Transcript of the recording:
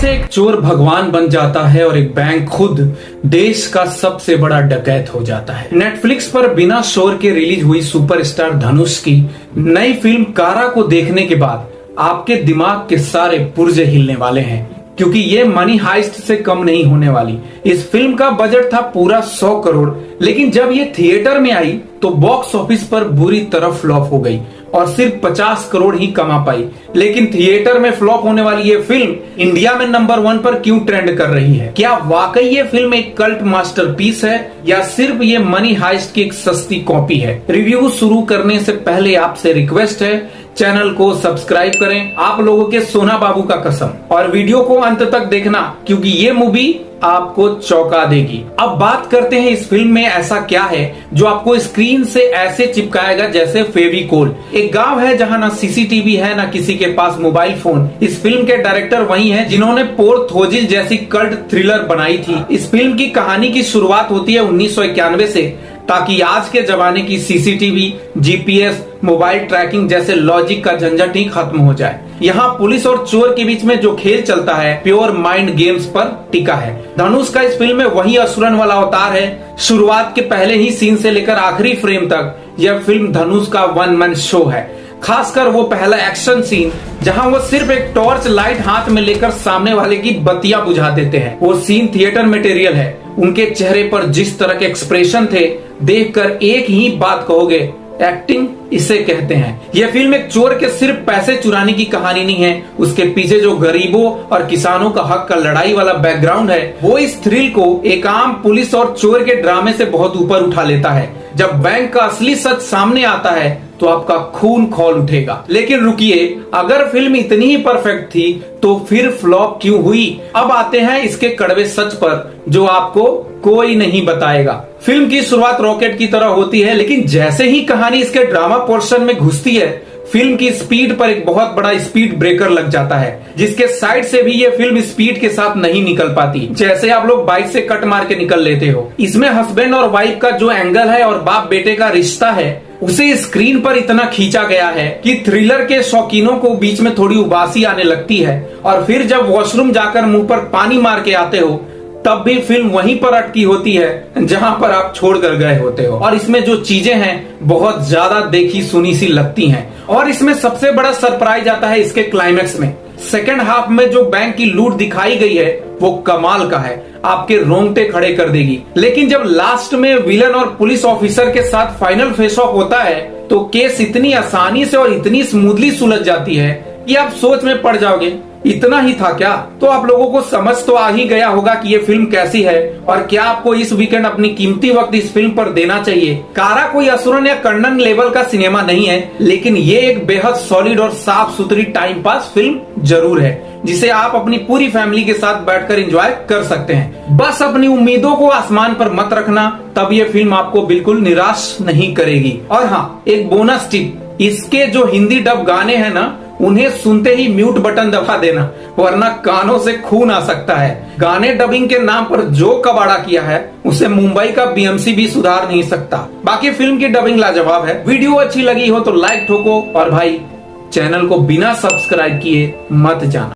कैसे एक चोर भगवान बन जाता है और एक बैंक खुद देश का सबसे बड़ा डकैत हो जाता है। नेटफ्लिक्स पर बिना शोर के रिलीज हुई सुपरस्टार धनुष की नई फिल्म कारा को देखने के बाद आपके दिमाग के सारे पुर्जे हिलने वाले हैं, क्योंकि ये मनी हाइस्ट से कम नहीं होने वाली। इस फिल्म का बजट था पूरा 100 करोड़, लेकिन जब ये थिएटर में आई तो बॉक्स ऑफिस पर बुरी तरह फ्लॉप हो गई और सिर्फ 50 करोड़ ही कमा पाई। लेकिन थिएटर में फ्लॉप होने वाली ये फिल्म इंडिया में नंबर 1 पर क्यों ट्रेंड कर रही है? क्या वाकई ये फिल्म एक कल्ट मास्टरपीस है या सिर्फ ये मनी हाइस्ट की एक सस्ती कॉपी है? रिव्यू शुरू करने से पहले आपसे रिक्वेस्ट है, चैनल को सब्सक्राइब करें, आप लोगों के सोना बाबू का कसम, और वीडियो को अंत तक देखना क्योंकि ये मूवी आपको चौंका देगी। अब बात करते हैं इस फिल्म में ऐसा क्या है जो आपको स्क्रीन से ऐसे चिपकाएगा जैसे फेविकोल। एक गांव है जहां ना सीसीटीवी है ना किसी के पास मोबाइल फोन। इस फिल्म के डायरेक्टर वही हैं जिन्होंने पोर्थोजिल जैसी कल्ट थ्रिलर बनाई थी। इस फिल्म की कहानी की शुरुआत होती है 1991 से, ताकि आज के जमाने की सीसीटीवी, जीपीएस, मोबाइल ट्रैकिंग जैसे लॉजिक का झंझट ही खत्म हो जाए। यहाँ पुलिस और चोर के बीच में जो खेल चलता है प्योर माइंड गेम्स पर टिका है। धनुष का इस फिल्म में वही असुरन वाला अवतार है। शुरुआत के पहले ही सीन से लेकर आखिरी फ्रेम तक यह फिल्म धनुष का वन मैन शो है। खासकर वो पहला एक्शन सीन जहां वो सिर्फ एक टॉर्च लाइट हाथ में लेकर सामने वाले की बत्तियां बुझा देते हैं, वो सीन थिएटर मटेरियल है। उनके चेहरे पर जिस तरह के एक्सप्रेशन थे, देखकर एक ही बात कहोगे, एक्टिंग इसे कहते हैं। यह फिल्म एक चोर के सिर्फ पैसे चुराने की कहानी नहीं है, उसके पीछे जो गरीबों और किसानों का हक का लड़ाई वाला बैकग्राउंड है, वो इस थ्रिल को एक आम पुलिस और चोर के ड्रामे से बहुत ऊपर उठा लेता है। जब बैंक का असली सच सामने आता है तो आपका खून खौल उठेगा। लेकिन रुकिए, अगर फिल्म इतनी ही परफेक्ट थी तो फिर फ्लॉप क्यों हुई? अब आते हैं इसके कड़वे सच पर जो आपको कोई नहीं बताएगा। फिल्म की शुरुआत रॉकेट की तरह होती है, लेकिन जैसे ही कहानी इसके ड्रामा पोर्शन में घुसती है, फिल्म की स्पीड पर एक बहुत बड़ा स्पीड ब्रेकर लग जाता है, जिसके साइड से भी ये फिल्म स्पीड के साथ नहीं निकल पाती, जैसे आप लोग बाइक से कट मार के निकल लेते हो। इसमें हस्बैंड और वाइफ का जो एंगल है और बाप बेटे का रिश्ता है, उसे स्क्रीन पर इतना खींचा गया है कि थ्रिलर के शौकीनों को बीच में थोड़ी उबासी आने लगती है। और फिर जब वॉशरूम जाकर मुंह पर पानी मार के आते हो, तब भी फिल्म वहीं पर अटकी होती है जहां पर आप छोड़कर गए होते हो। और इसमें जो चीजें हैं बहुत ज्यादा देखी सुनी सी लगती हैं। और इसमें सबसे बड़ा सरप्राइज आता है इसके क्लाइमेक्स में। सेकेंड हाफ में जो बैंक की लूट दिखाई गई है वो कमाल का है, आपके रोंगटे खड़े कर देगी। लेकिन जब लास्ट में विलन और पुलिस ऑफिसर के साथ फाइनल फेस ऑफ होता है तो केस इतनी आसानी से और इतनी स्मूथली सुलझ जाती है कि आप सोच में पड़ जाओगे, इतना ही था क्या? तो आप लोगों को समझ तो आ ही गया होगा कि ये फिल्म कैसी है और क्या आपको इस वीकेंड अपनी कीमती वक्त इस फिल्म पर देना चाहिए। कारा कोई असुरन या कन्नन लेवल का सिनेमा नहीं है, लेकिन ये एक बेहद सॉलिड और साफ सुथरी टाइम पास फिल्म जरूर है, जिसे आप अपनी पूरी फैमिली के साथ बैठकर एंजॉय कर सकते हैं। बस अपनी उम्मीदों को आसमान पर मत रखना, तब ये फिल्म आपको बिल्कुल निराश नहीं करेगी। और हाँ, एक बोनस टिप, इसके जो हिंदी डब गाने हैं ना, उन्हें सुनते ही म्यूट बटन दबा देना, वरना कानों से खून आ सकता है। गाने डबिंग के नाम पर जो कबाड़ा किया है उसे मुंबई का बीएमसी भी सुधार नहीं सकता। बाकी फिल्म की डबिंग लाजवाब है। वीडियो अच्छी लगी हो तो लाइक ठोको और भाई चैनल को बिना सब्सक्राइब किए मत जाना।